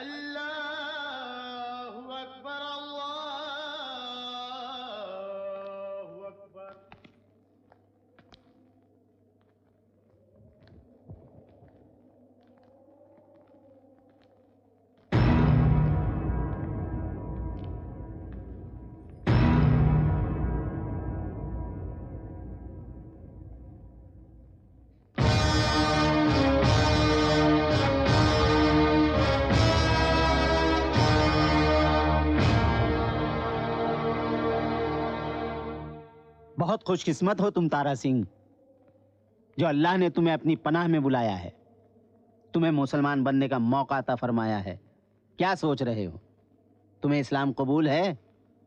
अल्लाहु अकबर, अल्लाहु अकबर। बहुत खुशकिस्मत हो तुम तारा सिंह, जो अल्लाह ने तुम्हें अपनी पनाह में बुलाया है, तुम्हें मुसलमान बनने का मौका अता फरमाया है। क्या सोच रहे हो? तुम्हें इस्लाम कबूल है?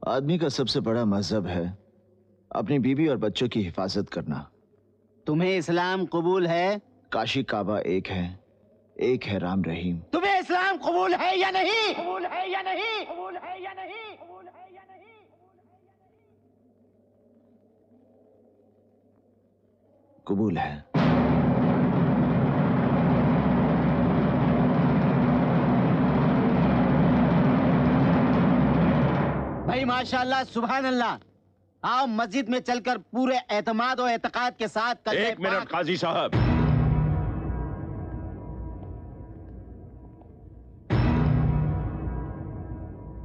आदमी का सबसे बड़ा मजहब है अपनी बीवी और बच्चों की हिफाजत करना। तुम्हें इस्लाम कबूल है? काशी काबा एक है राम रहीम। तुम्हें इस्लाम कबूल है या नहीं? कबूल है या नहीं? कबूल है या नहीं? कबूल है। भाई माशाल्लाह, सुभान अल्लाह। आओ मस्जिद में चलकर पूरे एतमाद और एतकाद के साथ एक मिनट काजी साहब,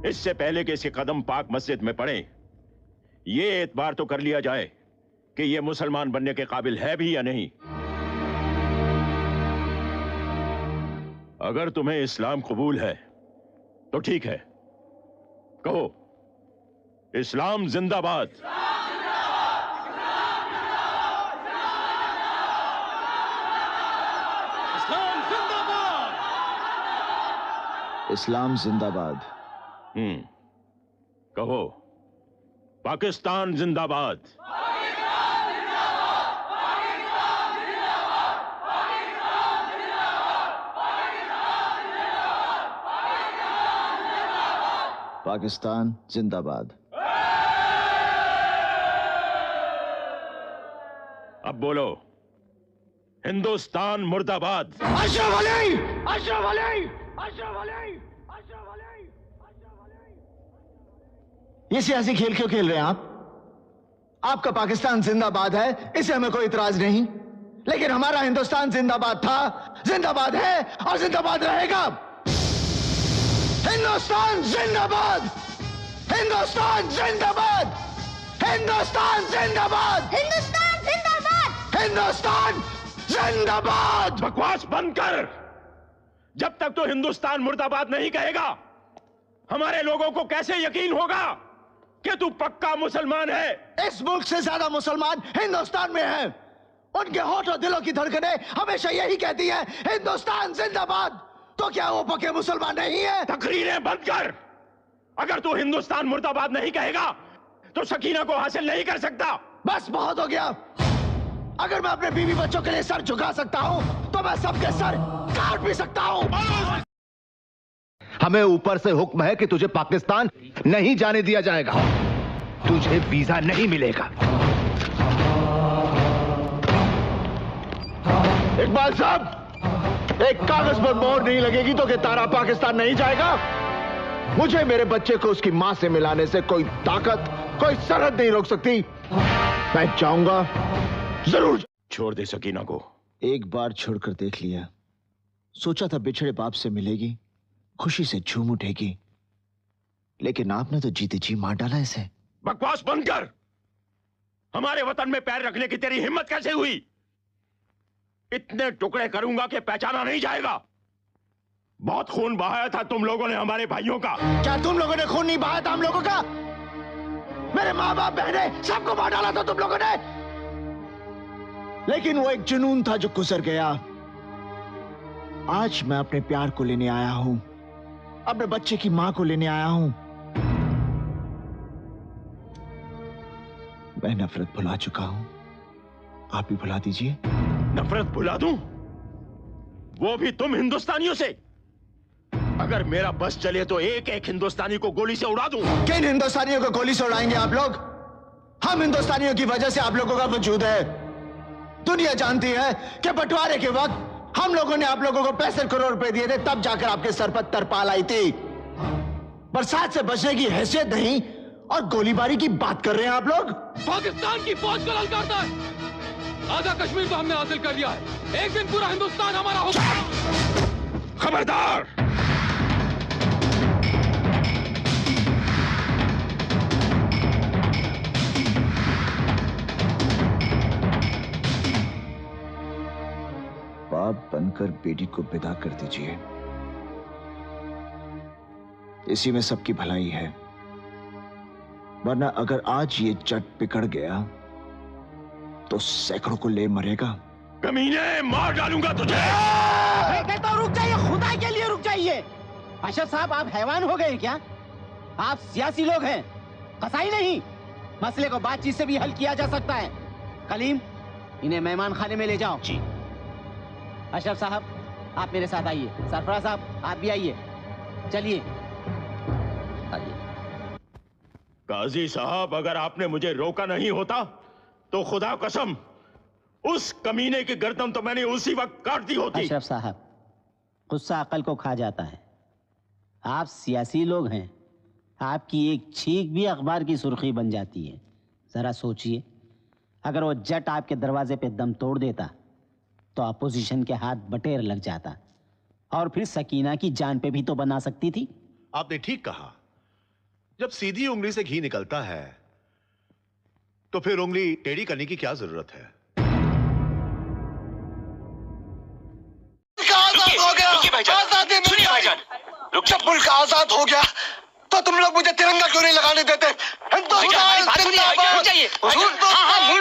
इससे पहले कि इसके कदम पाक मस्जिद में पड़े, ये एतबार तो कर लिया जाए कि ये मुसलमान बनने के काबिल है भी या नहीं। अगर तुम्हें इस्लाम कबूल है तो ठीक है, कहो इस्लाम जिंदाबाद। इस्लाम जिंदाबाद। कहो पाकिस्तान जिंदाबाद। पाकिस्तान जिंदाबाद। अब बोलो हिंदुस्तान मुर्दाबाद। अशरफ अली, अशरफ अली, अशरफ अली, अशरफ अली, अशरफ अली। ये सियासी खेल क्यों खेल रहे हैं आप? आपका पाकिस्तान जिंदाबाद है, इसे हमें कोई इतराज नहीं, लेकिन हमारा हिंदुस्तान जिंदाबाद था, जिंदाबाद है और जिंदाबाद रहेगा। हिंदुस्तान जिंदाबाद, हिंदुस्तान जिंदाबाद, हिंदुस्तान जिंदाबाद, हिंदुस्तान जिंदाबाद, हिंदुस्तान जिंदाबाद। बकवास बंद कर। जब तक तो हिंदुस्तान मुर्दाबाद नहीं कहेगा, हमारे लोगों को कैसे यकीन होगा कि तू पक्का मुसलमान है? इस मुल्क से ज्यादा मुसलमान हिंदुस्तान में हैं। उनके होठ और दिलों की धड़कनें हमेशा यही कहती है, हिंदुस्तान जिंदाबाद। तो क्या वो पक्के मुसलमान नहीं है? तकरीरें बंद कर। अगर तू हिंदुस्तान मुर्दाबाद नहीं कहेगा तो सकीना को हासिल नहीं कर सकता। बस बहुत हो गया। अगर मैं अपने बीवी बच्चों के लिए सर झुका सकता हूं तो मैं सबके सर काट भी सकता हूं। हमें ऊपर से हुक्म है कि तुझे पाकिस्तान नहीं जाने दिया जाएगा, तुझे वीजा नहीं मिलेगा। इकबाल साहब, एक कागज पर मोहर नहीं लगेगी तो कि तारा पाकिस्तान नहीं जाएगा। मुझे मेरे बच्चे को उसकी मां से मिलाने से कोई ताकत, कोई सरहद नहीं रोक सकती। मैं जाऊंगा जरूर। छोड़ दे सकीना को। एक बार छोड़कर देख लिया। सोचा था बिछड़े बाप से मिलेगी, खुशी से झूम उठेगी, लेकिन आपने तो जीते जी मार डाला इसे। बकवास बंद कर। हमारे वतन में पैर रखने की तेरी हिम्मत कैसे हुई? इतने टुकड़े करूंगा कि पहचाना नहीं जाएगा। बहुत खून बहाया था तुम लोगों ने हमारे भाइयों का। क्या तुम लोगों ने खून नहीं बहाया था हम लोगों का? मेरे माँ बाप बहनें सबको मार डाला था तुम लोगों ने। लेकिन वो एक जुनून था जो गुजर गया। आज मैं अपने प्यार को लेने आया हूं, अपने बच्चे की मां को लेने आया हूं। मैं नफरत भुला चुका हूं, आप भी भुला दीजिए। नफरत भुला दूं? वो भी तुम हिंदुस्तानियों से? अगर मेरा बस चले तो एक एक हिंदुस्तानी को गोली से उड़ा दूं। किन हिंदुस्तानियों को गोली से उड़ाएंगे आप लोग? हम हिंदुस्तानियों की वजह से आप लोगों का वजूद है। दुनिया जानती है कि बंटवारे के वक्त हम लोगों ने आप लोगों को 65 करोड़ रुपए दिए थे, तब जाकर आपके सर पर तरपाल आई थी। बरसात से बचने की हैसियत नहीं और गोलीबारी की बात कर रहे हैं आप लोग। पाकिस्तान की फौज को ललकारता है। आधा कश्मीर तो हमने हासिल कर लिया है, एक दिन पूरा हिंदुस्तान हमारा होगा। खबरदार! बाप बनकर बेटी को विदा कर दीजिए, इसी में सबकी भलाई है। वरना अगर आज ये जट बिगड़ गया तो सैकड़ों को ले मरेगा। कमीने, मार डालूंगा तुझे। मैं कहता हूं रुक जाइए, खुदा के लिए रुक जाइए। अशरफ साहब, आप हैवान हो गए क्या? आप सियासी लोग हैं, कसाई नहीं। मसले को बातचीत से भी हल किया जा सकता है। कलीम, इन्हें मेहमान खाने में ले जाओ। जी। अशरफ साहब, आप मेरे साथ आइए। सरफराज साहब, आप भी आइए। चलिए आइए। काजी साहब, अगर आपने मुझे रोका नहीं होता तो खुदा कसम उस कमीने की गर्दन तो मैंने उसी वक्त काट दी होती। अशरफ साहब, गुस्सा अकल को खा जाता है। आप सियासी लोग हैं, आपकी एक छींक भी अखबार की सुर्खी बन जाती है। जरा सोचिए, अगर वो जट आपके दरवाजे पे दम तोड़ देता तो अपोजिशन के हाथ बटेर लग जाता और फिर सकीना की जान पे भी तो बना सकती थी। आपने ठीक कहा, जब सीधी उंगली से घी निकलता है तो फिर उंगली टेढ़ी करने की क्या जरूरत है। जब मुल्क आजाद हो गया तो तुम लोग मुझे तिरंगा क्यों नहीं लगाने देते? मुल्क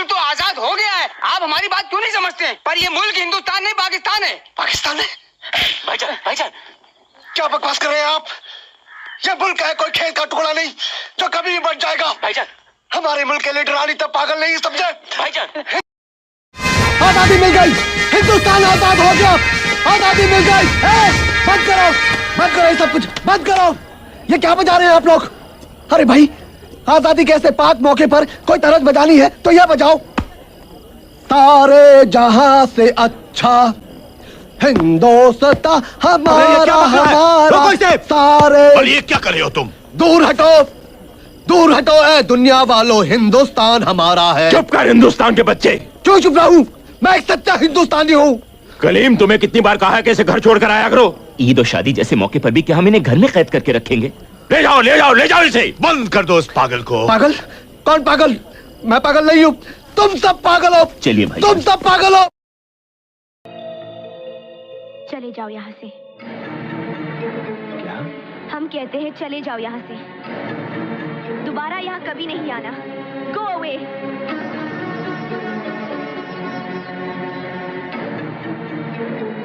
तो आजाद हो गया है, आप हमारी बात क्यों नहीं समझते हैं? पर ये मुल्क हिंदुस्तान नहीं, पाकिस्तान है। पाकिस्तान है? भाईजान क्या बकवास कर रहे हैं आप? ये मुल्क है, कोई खेत का टुकड़ा नहीं जो कभी भी बच जाएगा। भाईजान, हमारे मुल्क के लीडर रानी तब पागल नहीं समझे। भाईजान, आजादी मिल गई, हिंदुस्तान आजाद हो गया, आजादी मिल गई। बंद करो ये सब कुछ, बंद करो। ये क्या बजा रहे हैं आप लोग? अरे भाई, आजादी कैसे पाक मौके पर कोई तरज बजानी है तो यह बजाओ। सारे जहां से अच्छा हिंदुस्तान हमारा, हमारा सारे। और ये क्या कर रहे हो तुम? दूर हटो ए दुनिया वालों, हिंदुस्तान हमारा है। चुप कर हिंदुस्तान के बच्चे। क्यों चुप रहूं? मैं एक सच्चा हिंदुस्तानी हूं। कलीम, तुम्हें कितनी बार कहा है कि इसे घर छोड़कर आया करो? ईद और शादी जैसे मौके पर भी क्या हम इन्हें घर में कैद करके रखेंगे? ले जाओ इसे। बंद कर दो इस पागल को। पागल? कौन पागल? मैं पागल नहीं हूं, तुम सब पागल हो। चलिए भाई, तुम सब पागल हो। चले जाओ यहाँ से। क्या? हम कहते हैं चले जाओ यहाँ से, दोबारा यहाँ कभी नहीं आना। Go away.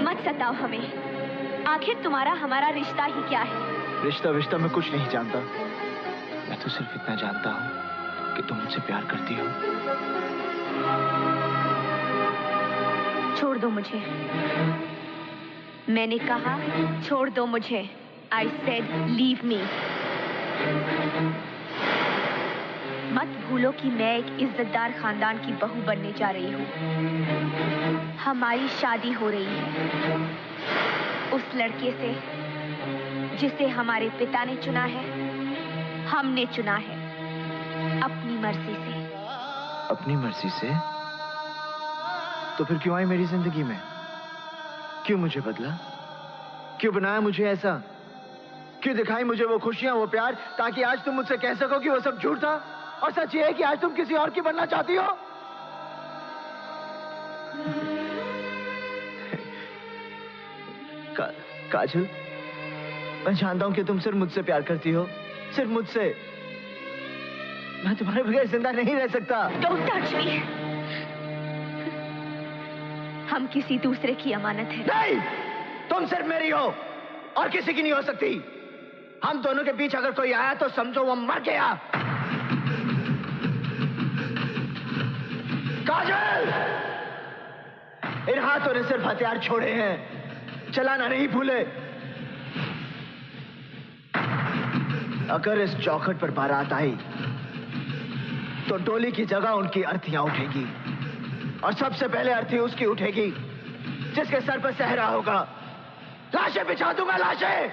मत सताओ हमें, आखिर तुम्हारा हमारा रिश्ता ही क्या है? रिश्ता मैं कुछ नहीं जानता। मैं तो सिर्फ इतना जानता हूँ कि तुम मुझसे प्यार करती हो। छोड़ दो मुझे। मैंने कहा छोड़ दो मुझे। I said leave me। मत भूलो कि मैं एक इज्जतदार खानदान की बहू बनने जा रही हूँ। हमारी शादी हो रही है उस लड़के से जिसे हमारे पिता ने चुना है, हमने चुना है अपनी मर्जी से। अपनी मर्जी से? तो फिर क्यों आई मेरी जिंदगी में? क्यों मुझे बदला? क्यों बनाया मुझे ऐसा? क्यों दिखाई मुझे वो खुशियां, वो प्यार, ताकि आज तुम मुझसे कह सको कि वो सब झूठ था और सच ये है कि आज तुम किसी और की बनना चाहती हो? काजल, मैं जानता हूं कि तुम सिर्फ मुझसे प्यार करती हो, सिर्फ मुझसे। मैं तुम्हारे बगैर जिंदा नहीं रह सकता। Don't touch me। हम किसी दूसरे की अमानत है। नहीं, तुम सिर्फ मेरी हो और किसी की नहीं हो सकती। हम दोनों के बीच अगर कोई आया तो समझो वो मर गया। काजल, इन हाथों ने सिर्फ हथियार छोड़े हैं, चलाना नहीं भूले। अगर इस चौखट पर बारात आई तो डोली की जगह उनकी अर्थियां उठेगी और सबसे पहले अर्थी उसकी उठेगी जिसके सर पर सहरा होगा, लाशें बिछा दूंगा, लाशें।